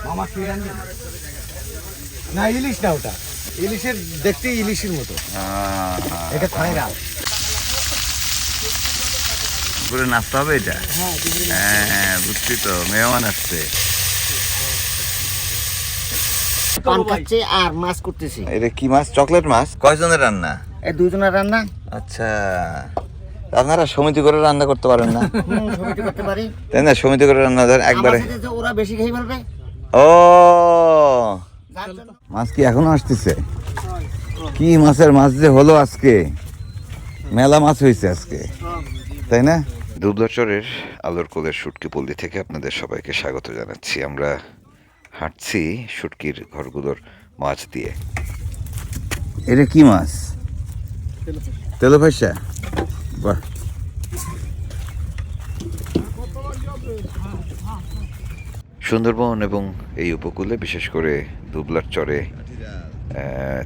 মামা কি রান্না? না ইলিশ না, ওটা ইলিশের দেখতে ইলিশের মতো, এটা থাইরা পুরো নাস্তা হবে এটা। হ্যাঁ বুঝছি তো, মেহমান আসছে। পান খাচ্ছে আর মাছ করতেছি। এটা কি মাছ? চকলেট মাছ। কয়জনের রান্না? এই দুজনের রান্না। আচ্ছা, আপনারা সমিতি করে রান্না করতে পারেন না? সমিতি করতে পারি, তাই না? সমিতি করে রান্না ধরেন একবারে। ওরা বেশি খেয়ে ফেলবে। ও মাছ কি এখনো আসতেছে? কি মাছের মাছ যে হলো আজকে, মেলা মাছ হয়েছে আজকে, তাই না? দুবলাচরের আলোর কোলের শুটকি পল্লী থেকে আপনাদের সবাইকে স্বাগত জানাচ্ছি। আমরা হাঁটছি শুটকির ঘরগুলোর মাছ দিয়ে। এটা কি মাছ? তেলাপিয়া। বাহ, সুন্দরবন এবং এই উপকূলে, বিশেষ করে দুবলার চরে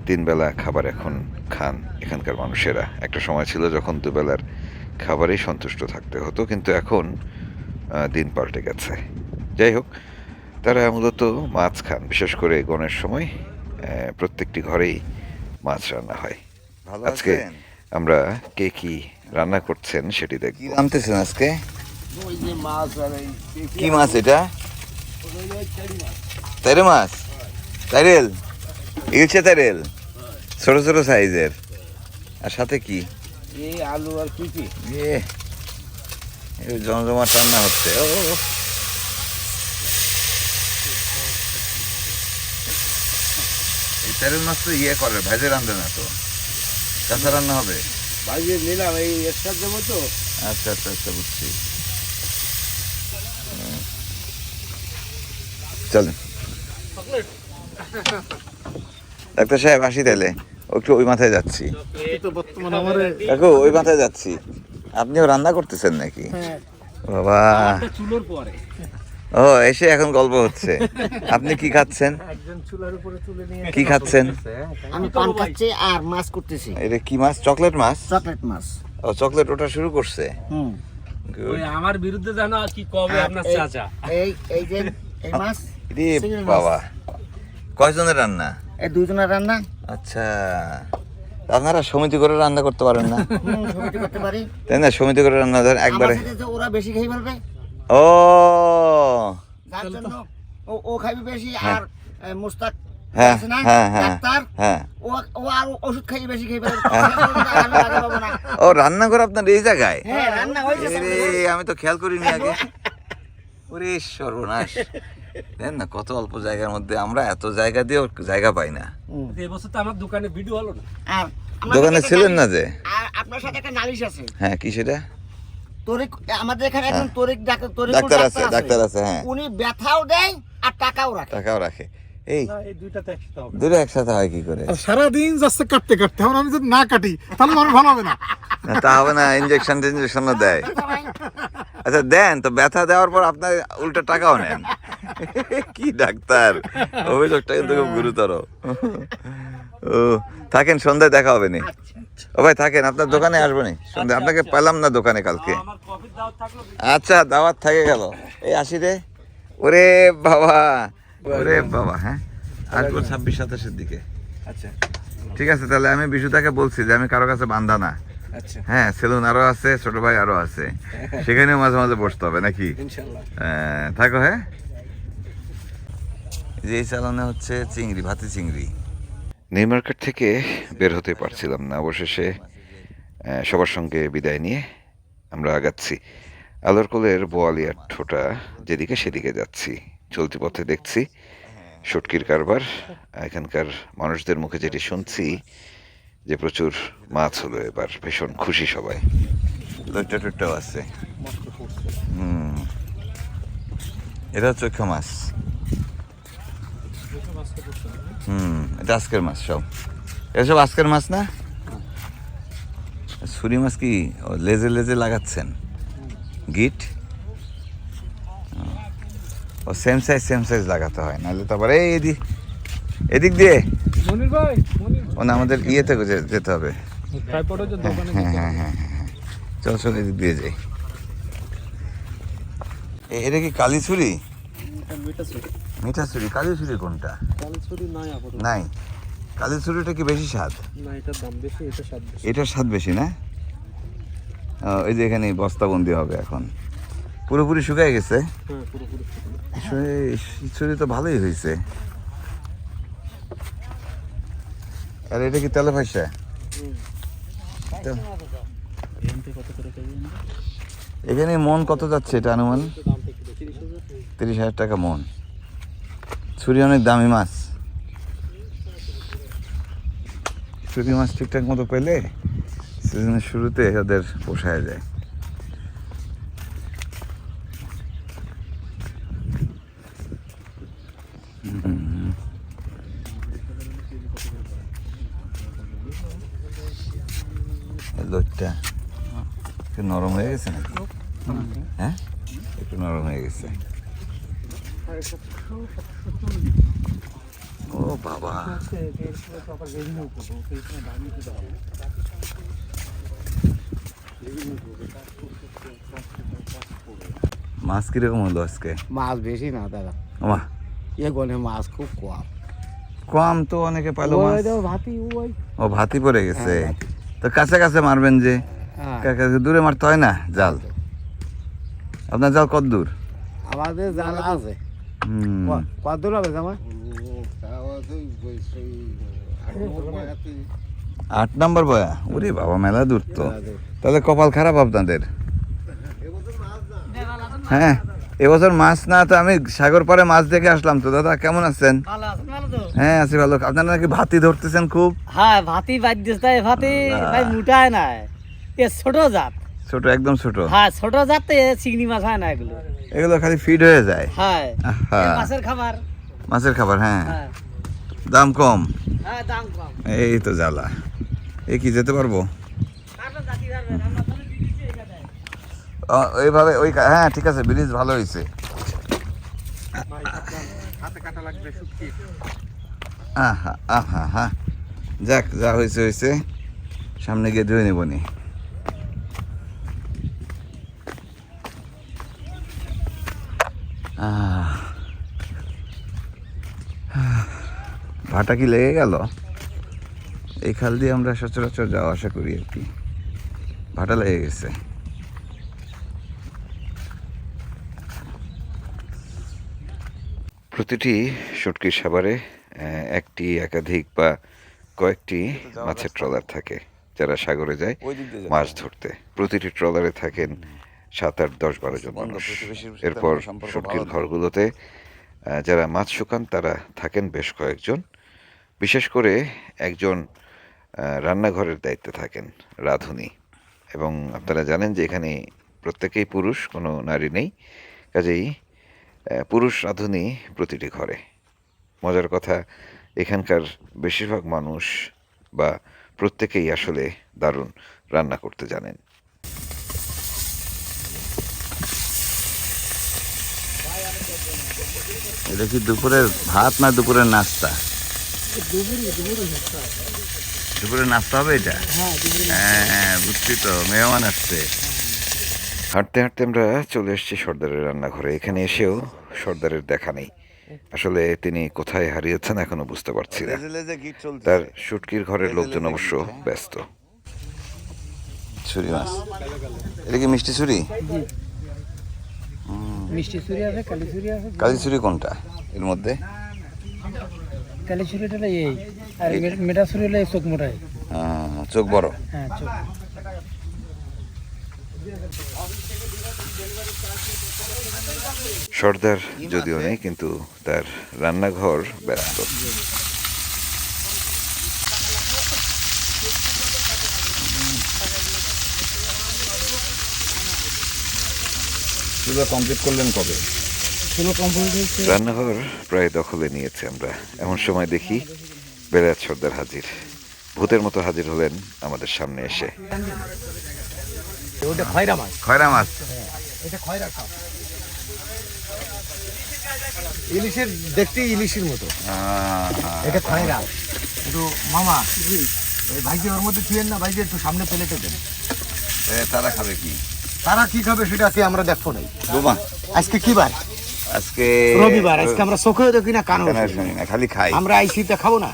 তিন বেলা খাবার এখন খান এখানকার মানুষেরা। একটা সময় ছিল যখন দুবেলার খাবারেই সন্তুষ্ট থাকতে হতো, কিন্তু এখন দিন পাল্টে গেছে। যাই হোক, তারা মূলত মাছ খান, বিশেষ করে গণের সময় প্রত্যেকটি ঘরেই মাছ রান্না হয়। আজকে আমরা কে কি রান্না করছেন সেটি দেখব। কি রান্নতেছেন আজকে? কি মাছ এটা? তাইরে মাছ, তাইরেল, ইলশে তাইরেল, ছোট ছোট সাইজের। আর সাথে কি? আলু আর কুচি। জমজমাট রান্না হচ্ছে। ও এই তাইরেল মাছ তো ইয়ে করে, ভেজে রান্ধে না তো, কাঁচা রান্না হবে। ভাজিয়ে নিলাম এই একসাথ দেবো তো। আচ্ছা আচ্ছা আচ্ছা, বুঝছি। চলেন ডাক্তার সাহেব, আসি তাহলে। একটু ওই মাথায় যাচ্ছি। দেখো ওই মাথায় যাচ্ছি। আপনিও রান্না করতেছেন নাকি? বাবা, ও এসে এখন গল্প হচ্ছে। আপনি কি খাচ্ছেন? কি খাচ্ছেন? আমি পান খাচ্ছি আর মাছ করতেছি। এটা কি মাছ? চকলেট মাছ। চকলেট মাছ। ও, চকলেট ওটা শুরু করছে। ওই আমার বিরুদ্ধে জানো কি কবে আপনার চাচা। এই এই যে এই মাছ। রে বাবা, কয়জনের রান্না? এই দুজনের রান্না। আচ্ছা, আপনারা সমিতি করে রান্না করতে পারেন না? সমিতি করতে পারি, তাই না? সমিতি করে রান্না ধরেন একবারে। ওরা বেশি খেয়ে ফেলবে। ও যার জন্য ও খাইবে বেশি, আর মুস্তাক হ্যাঁ আছে না হ্যাঁ হ্যাঁ ডাক্তার, হ্যাঁ। ও আর ওষুধ খাইয়ে বেশি খেয়ে ফেলবে। ও, রান্না করে আপনার এই জায়গায়? হ্যাঁ, রান্না হয়েছে। আমি তো খেয়াল করিনি আগে। ওরে সর্বনাশ, দেন না কত অল্প জায়গার মধ্যে আমরা এত জায়গা দিয়েও জায়গা পাই না। এবছর তো আমার দোকানে ভিডিও হলো না। আর দোকানে ছিলেন না যে? আর আপনার সাথে একটা নালিশ আছে। হ্যাঁ, কি সেটা? তরিক, আমাদের এখানে একজন তরিক ডাক্তার আছে, ডাক্তার আছে। হ্যাঁ, উনি ব্যথাও দেয় আর টাকাও রাখে। টাকাও রাখে। এই এই দুইটাতে একসাথে হবে। দুটো একসাথে হয় কি করে? সারাদিন যাচ্ছে কাটতে কাটতে, এখন আমি যদি না কাটি তাহলে আমার ভালো হবে না। না, তা হবে না, ইঞ্জেকশনও দেয়। আচ্ছা দেন তো, ব্যথা দেওয়ার পর আপনার উল্টো টাকাও নেন। কি ডাক্তার, অভিযোগটা কিন্তু খুব গুরুতর। ও থাকেন, সন্ধ্যায় দেখা হবে নি। ও ভাই থাকেন, আপনার দোকানে আসবো নি সন্ধ্যায়। আপনাকে পেলাম না দোকানে কালকে। আমার কফির দাওয়াত থাকলো। আচ্ছা, দাওয়াত থেকে গেল। এই আসি রে। ওরে বাবা, ওরে বাবা। হ্যাঁ, আসবো 26-27-এর দিকে। আচ্ছা ঠিক আছে, তাহলে আমি বিশুদাকে বলছি যে আমি কারো কাছে বান্ধা না। আচ্ছা, হ্যাঁ, সেলুন আরো আছে, ছোট ভাই আরো আছে, সেখানেও মাঝে মাঝে বসতে হবে নাকি? ইনশাআল্লাহ। থাকো। হ্যাঁ, যে এই চালানে হচ্ছে চিংড়ি, ভাতি চিংড়ি। নিউ মার্কেট থেকে বের হতে পারছিলাম না, অবশেষে সবার সঙ্গে বিদায় নিয়ে আমরা আগাচ্ছি। আলোর কোলের বোয়ালিয়ার ঠোঁটা যেদিকে সেদিকে যাচ্ছি। চলতি পথে দেখছি শুটকির কারবার। এখানকার মানুষদের মুখে যেটি শুনছি যে প্রচুর মাছ হলো এবার, ভীষণ খুশি সবাই। লইটা টুটটাও আছে। এটা চোখা মাছ। এটা আজকের মাছ সব। এটা সব আজকের মাছ না? ছুরি মাছ কি লেজে লেজে লাগাচ্ছেন? গিট ও সেম সাইজ লাগাতে হয়, নাহলে তো আবার এদিক দিয়ে মনির ভাই, না আমাদের ইয়েতে যেতে হবে। ট্রাইপডে যে দোকানে। হ্যাঁ, চল এদিক দিয়ে যাই। এটা কি কালি ছুরি? মিঠা ছুরি, কালি ছুরি কোনটা? নাই, কালি ছুরিটা কি বেশি স্বাদ? এটার স্বাদ বেশি না? এই যে এখানে বস্তাবন্দি হবে এখন, পুরোপুরি শুকায় গেছে। ছুরি তো ভালোই হয়েছে। আর এটা কি তেলে ফাইসা? এখানে মন কত যাচ্ছে এটা অনুমান? 30,000 টাকা মন। ছুরি অনেক দামি মাছ। ছুরি মাছ ঠিকঠাক মতো পেলে সিজনের শুরুতে ওদের পোষায় যায়। লোটটা একটু নরম হয়ে গেছে নাকি? হ্যাঁ, একটু নরম হয়ে গেছে। ও বাবা, মাছ কিরকম হলো আজকে? মাছ বেশি না দাদা, ওমা এ গনে মাছ খুব কম। কম তো অনেকে পাইলো মাছ। ভাতি ওই ও ভাতি পড়ে গেছে। তো কাছে কাছে মারবেন যে, দূরে মারতে হয় না জাল? আপনার জাল কত দূর? আমাদের জানা আছে। কত দূর হবে জামা? 8 নম্বর বয়া। ওরে বাবা, মেলা দূর তো। তাহলে কপাল খারাপ আপনাদের। হ্যাঁ, এবছর মাছ না, তো আমি সাগর পাড়ে মাছ দেখে আসলাম তো। দাদা কেমন আছেন? হ্যাঁ আছি ভালো। আপনারা নাকি ভাতি ধরতেছেন খুব? হ্যাঁ, ভাতি বাজছে, ভাতি ভাই মুটায় না, এ ছোট জাত। ছোট, একদম ছোট। হ্যাঁ, ছোট জাত, চিংড়ি মাছ হয় না এগুলো। এগুলো খালি ফিড হয়ে যায়। হ্যাঁ, আহা, এ মাছের খাবার। মাছের খাবার। হ্যাঁ, হ্যাঁ, দাম কম। হ্যাঁ, দাম কম। এই তো জ্বালা। এই কি যেতে পারবো? কাটা জাতি ধরবে, আমরা তাহলে দিচ্ছি এখানে। এইভাবে ওই, হ্যাঁ ঠিক আছে, ব্রিজ ভালো হয়েছে। আহা আহা হা, যাক, যা হয়েছে হয়েছে, সামনে গিয়ে ধুয়ে নেব নি। ভাটা কি লেগে গেল? এই খাল দিয়ে আমরা সচরাচর যাওয়া আসা করি আর কি। ভাটা লেগে গেছে। প্রতিটি শুটকির সাভারে একটি, একাধিক বা কয়েকটি মাছের ট্রলার থাকে যারা সাগরে যায় মাছ ধরতে। প্রতিটি ট্রলারে থাকেন 7, 8, 10, 12 জন মানুষ। এরপর শুটকির ঘরগুলোতে যারা মাছ শুকান তারা থাকেন বেশ কয়েকজন। বিশেষ করে একজন রান্নাঘরের দায়িত্বে থাকেন, রাঁধুনি। এবং আপনারা জানেন যে এখানে প্রত্যেকেই পুরুষ, কোনো নারী নেই। কাজেই পুরুষ রাঁধুনি প্রতিটি ঘরে। মজার কথা, এখানকার বেশিরভাগ মানুষ বা প্রত্যেকেই আসলে দারুণ রান্না করতে জানেন। এটা কি দুপুরের ভাত না দুপুরের নাস্তা? দুপুরের নাস্তা হবে এটা? হ্যাঁ, বুঝছি তো, মেহমান আসছে। হাঁটতে হাঁটতে আমরা চলে এসেছি সর্দারের রান্নাঘরে। এখানে এসেও সর্দারের দেখা নেই। আসলে তিনি কোথায় হারিয়েছেন এখনো বুঝতে পারছি না। তার শুটকির ঘরের লোকজন অবশ্য ব্যস্ত। ছুরি মাছ, এটা কি মিষ্টি ছুরি? মিষ্টি ছুরি আছে, কালি ছুরি আছে। কালি ছুরি কোনটা এর মধ্যে? কালি ছুরিটা এই, আর মেটা ছুরি হলে চোখ মোটাই। চোখ বড়। হ্যাঁ, চোখ। সর্দার যদিও নেই, কিন্তু তার রান্নাঘর ব্যস্ত। চুলা কমপ্লিট করলেন কবে? রান্নাঘর প্রায় দখলে নিয়েছে আমরা। এমন সময় দেখি বেলায়েত সর্দার হাজির। ভূতের মতো হাজির হলেন আমাদের সামনে এসে। ওটা খয়রা মাছ। খয়রা মাছ? এটা খয়রা খাও। ইলিশের দেখতে ইলিশের মতো। এটা খয়রা। একটু মামা, এই ভাইজি ওর মধ্যে থুয়েন না, ভাইজি একটু সামনে প্লেটে দেন। তারা খাবে কি? তারা কি খাবে সেটা কি আমরা দেখবো নাই। বোমা, আজকে কি বার? আজকে রবিবার, আজকে আমরা চোখেও দেখি না, কানও কেন শুনি না, খালি খাই। আমরা আইসি তো খাবো না।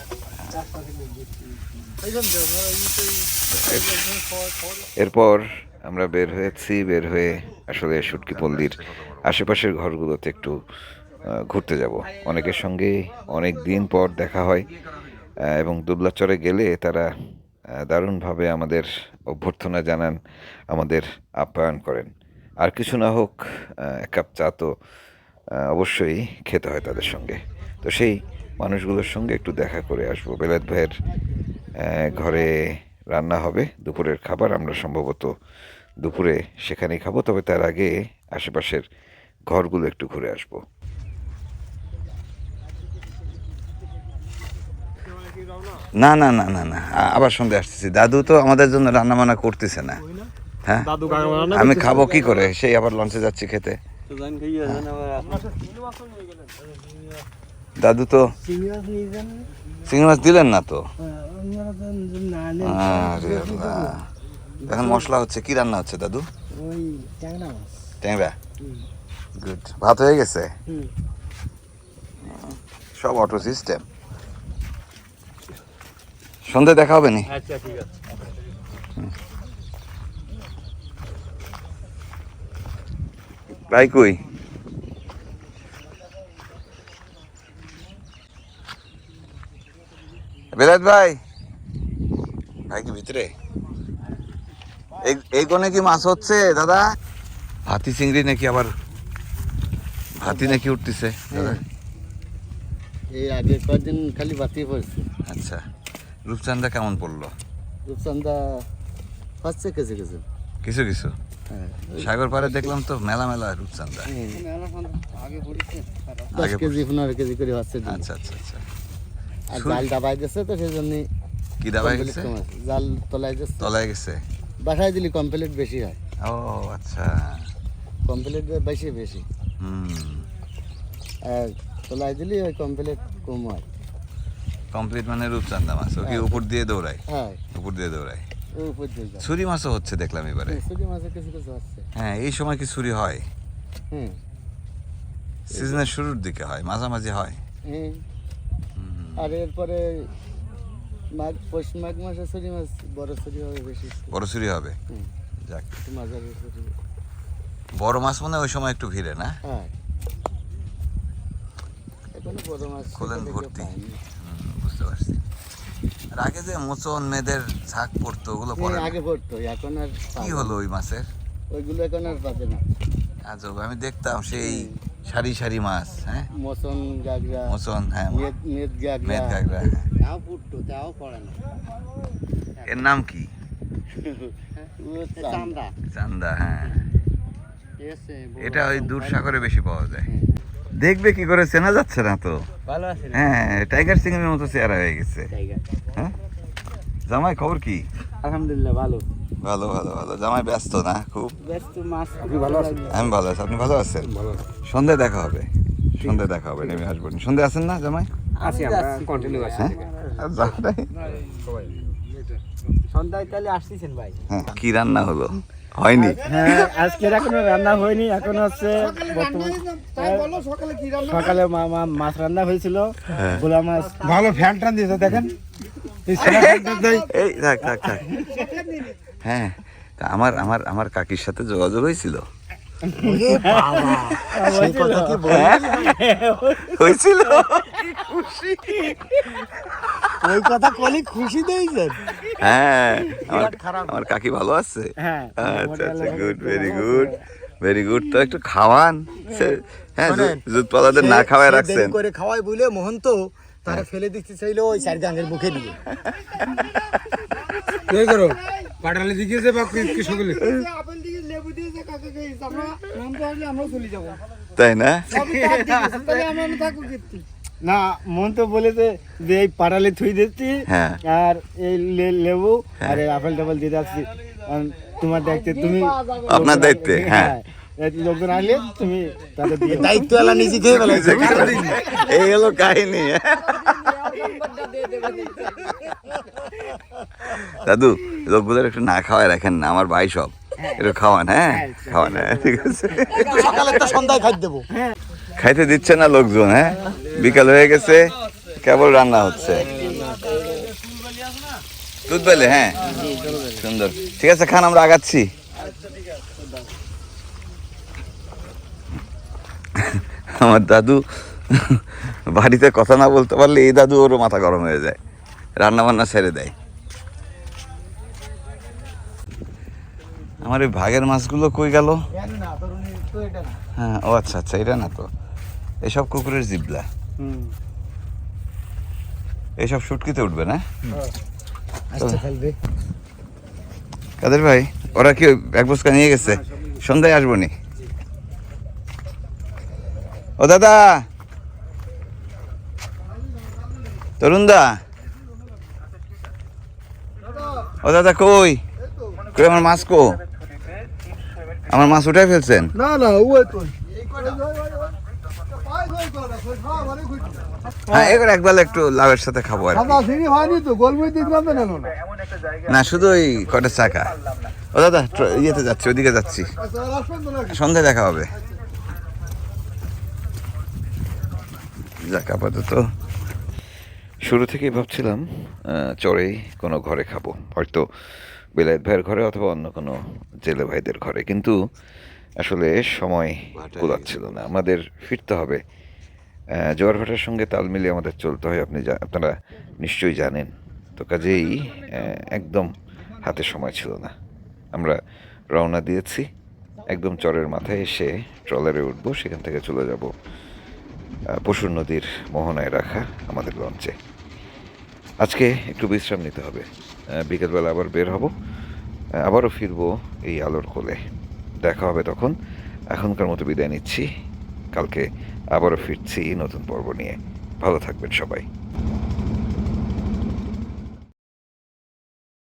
এরপর আমরা বের হয়ে আসলে শুটকি পল্লীর আশেপাশের ঘরগুলোতে একটু ঘুরতে যাব। অনেকের সঙ্গে অনেক দিন পর দেখা হয় এবং দুবলাচরে গেলে তারা দারুণভাবে আমাদের অভ্যর্থনা জানান, আমাদের আপ্যায়ন করেন। আর কিছু না হোক, এক কাপ চা তো অবশ্যই খেতে হয় তাদের সঙ্গে। তো সেই মানুষগুলোর সঙ্গে একটু দেখা করে আসবো। বেলায়েত ভাইয়ের ঘরে রান্না হবে দুপুরের খাবার, আমরা সম্ভবত দুপুরে সেখানেই খাবো। তবে তার আগে আশেপাশের ঘরগুলো একটু ঘুরে আসবো। না না না না না, আবার সন্ধ্যে আসতেছি। দাদু তো আমাদের জন্য রান্না বান্না করতেছে না। হ্যাঁ, আমি খাবো কি করে? সেই আবার লঞ্চে যাচ্ছি খেতে। দাদু তো চিংড়ি মাছ দিলেন না তো। আরে আল্লাহ। এখন মশলা হচ্ছে, কি রান্না হচ্ছে দাদু? ট্যাংরা। গুড। ভাত হয়ে গেছে? সব অটো সিস্টেম। সন্ধ্যে দেখা হবে নি? আচ্ছা ঠিক আছে। ভাই কই? বেলায়েত ভাই, ভাই কি ভিতরে? এই কোণে কি মাছ হচ্ছে দাদা? হাতি চিংড়ি নাকি, আবার হাতি নাকি উঠতেছে দাদা? এই আগে কয়েকদিন খালি বাতি পড়ছে। আচ্ছা, রূপচাঁদা কেমন পড়লো? রূপচাঁদা পাচ্ছে কিছু কিছু। কিছু কিছু। সাগর পাড়ে দেখলাম তো মেলা মেলা রূপচাঁদা। দশ কেজি 15 কেজি করে হচ্ছে। আচ্ছা আচ্ছা আচ্ছা। আর জাল দাবাই গেছে তো সেই জন্য। কি দাবাই গেছে? জাল তলায় গেছে। তলায় গেছে। বাসায় দিলি কমপ্লিট বেশি হয়। ও আচ্ছা। কমপ্লিট বেশি বেশি। আর তলায় দিলি ওই কমপ্লিট কম হয়। কমপ্লিট মানে রূপচাঁদা মাছ, ও কি উপর দিয়ে দৌড়ায়? হ্যাঁ, উপর দিয়ে দৌড়ায়। ওই উপর দিয়ে যায়। ছুরি মাছও হচ্ছে দেখলাম এবারে। ছুরি মাছের কিছু কিছু হচ্ছে। হ্যাঁ, এই সময় কি ছুরি হয়? হুম, সিজনের শুরুর দিকে হয়, মাঝামাঝি হয়। হুম। আর এরপরে পৌষ মাঘ মাসে ছুরি মাছ, বড় ছুরি হবে বেশি। বড় ছুরি হবে। হুম। যাক, মাঝারি ছুরি। বড় মাছ মনে হয় ওই সময় একটু ভিড়ে না? হ্যাঁ, এখন বড় মাছ খোলেন সেটা ভর্তি। কেউ পায়নি। বুঝতে পারছি। আর আগে যে মোচন মেয়েদের ঝাঁক পড়তো, ওগুলো পড়ে না? আগে পড়তো, এখন আর কি হলো ওই মাছের? ওইগুলো এখন আর পাবে না। আজব, আমি দেখতাম সেই সারি সারি মাছ। হ্যাঁ, মসন গাগরা, মোচন, হ্যাঁ, মেদ গাগরা, মেদ কাঁকড়া। তাও পড়তো, তাও পড়ে না। এর নাম কি? চান্দা। চান্দা, হ্যাঁ। এটা ওই দূর সাগরে বেশি পাওয়া যায়। দেখবে কি করে, চেনা যাচ্ছে না তো। ভালো আছে? হ্যাঁ, টাইগার সিংহের মতো চেহারা হয়ে গেছে। হ্যাঁ, জামাই খবর কি? আলহামদুলিল্লাহ ভালো। ভালো ভালো ভালো। জামাই ব্যস্ত না খুব? ব্যস্ত মাছ। আপনি ভালো আছেন? আমি ভালো আছি, আপনি ভালো আছেন? সন্ধ্যায় দেখা হবে, সন্ধ্যায় দেখা হবে, নেমে আসবো। সন্ধ্যায় আছেন না জামাই? আছি, আমরা কন্টিনিউ আছি। হ্যাঁ, আর যাও নাই? সন্ধ্যায় তাহলে আসতেছেন ভাই? হ্যাঁ, কি রান্না হলো? হয়নি? হ্যাঁ, আজকে এখনো রান্না হয়নি। এখন হচ্ছে সকালে মাছ রান্না হয়েছিল, গোলা মাছ। ভালো ফ্যান টান দিয়েছে দেখেন। এই থাক থাক থাক। হ্যাঁ, তা আমার আমার আমার কাকির সাথে যোগাযোগ হয়েছিল। হয়েছিল? ওই কথা কলি খুশি দিয়েছেন? হ্যাঁ, আমার কাকি ভালো আছে। হ্যাঁ, আচ্ছা আচ্ছা, good, very good, very good. তো একটু খাওয়ান। হ্যাঁ, দুধপালাদের না খাওয়ায় রাখছেন। করে খাওয়াই বলে মোহন তো তারা ফেলে দিতে চাইলো ওই চার গাঙ্গের মুখে নিয়ে। এই করো পাটালি দিকেছে বা কৃষকলে আপেল দিকে লেবু দিয়েছে, কাকে খেয়েছে, আমরা নাম তো আসলে আমরা চলে যাবো। তাই না? তাহলে আমরা থাকবো কীর্তি না। মন তো বলেছে যে এই পাটালে থুই দিচ্ছি, হ্যাঁ। আর এই লেবু আর এই আপেল টাপেল দিয়ে যাচ্ছি তোমার দায়িত্বে। তুমি আপনার দায়িত্বে, হ্যাঁ। লোকজন আসলে তুমি তাদের দিয়ে দায়িত্ব এলা নিজে খেয়ে ফেলাইছে। এই হলো কাহিনী। দাদু, লোকগুলোর একটু না খাওয়ায় রাখেন না, আমার ভাই সব একটু খাওয়ান। হ্যাঁ, খাওয়ান। হ্যাঁ, ঠিক আছে। সকালে একটা সন্ধ্যায় খাই দেবো। খাইতে দিচ্ছে না লোকজন, হ্যাঁ? বিকাল হয়ে গেছে, কেবল রান্না হচ্ছে। দুধ বেলে, হ্যাঁ, সুন্দর। ঠিক আছে, খান, আমরা আগাচ্ছি। আমার দাদু বাড়িতে কথা না বলতে পারলে এই দাদু ওরও মাথা গরম হয়ে যায়, রান্না বান্না ছেড়ে দেয়। আমার এই ভাগের মাছগুলো কই গেল? হ্যাঁ, ও আচ্ছা আচ্ছা, এটা না তো, এসব কুকুরের জিবলা, এইসব শুটকিতে উঠবে না? আচ্ছা ফেলবে। কাদের ভাই, ওরা কি এক বস্তা নিয়ে গেছে? সন্ধ্যায় আসবো নি। ও দাদা, তরুণদা, ও দাদা, কই কই আমার মাছ? কো আমার মাছ উঠাই ফেলছেন? না না ওই তো হ্যাঁ, এবার একবেলা একটু লাউয়ের সাথে খাবো আর কি। সাদা সিঁড়ি হয়নি তো, গোলমরিচ দেখলাম তো না না। না, শুধু ওই কটা চাকা। ও দাদা, ইয়েতে যাচ্ছি, ওদিকে যাচ্ছি, আচ্ছা আর আসবেন তো নাকি? সন্ধ্যায় দেখা হবে। যাক, আপাতত শুরু থেকেই ভাবছিলাম চড়েই কোনো ঘরে খাবো, হয়তো বেলায়েত ভাইয়ের ঘরে অথবা অন্য কোনো জেলে ভাইদের ঘরে, কিন্তু আসলে সময় কুলাচ্ছিল না। আমাদের ফিরতে হবে, জোয়ার ভাটার সঙ্গে তাল মিলিয়ে আমাদের চলতে হয়, আপনারা নিশ্চয়ই জানেন। তো কাজেই একদম হাতে সময় ছিল না। আমরা রওনা দিয়েছি, একদম চরের মাথায় এসে ট্রলারে উঠবো, সেখান থেকে চলে যাব পশুর নদীর মোহনায় রাখা আমাদের লঞ্চে। আজকে একটু বিশ্রাম নিতে হবে, বিকেলবেলা আবার বের হব, আবারও ফিরবো এই আলোর কোলে। দেখা হবে তখন। এখনকার মতো বিদায় নিচ্ছি, কালকে আবারও ফিরছি নতুন পর্ব নিয়ে। ভালো থাকবেন সবাই।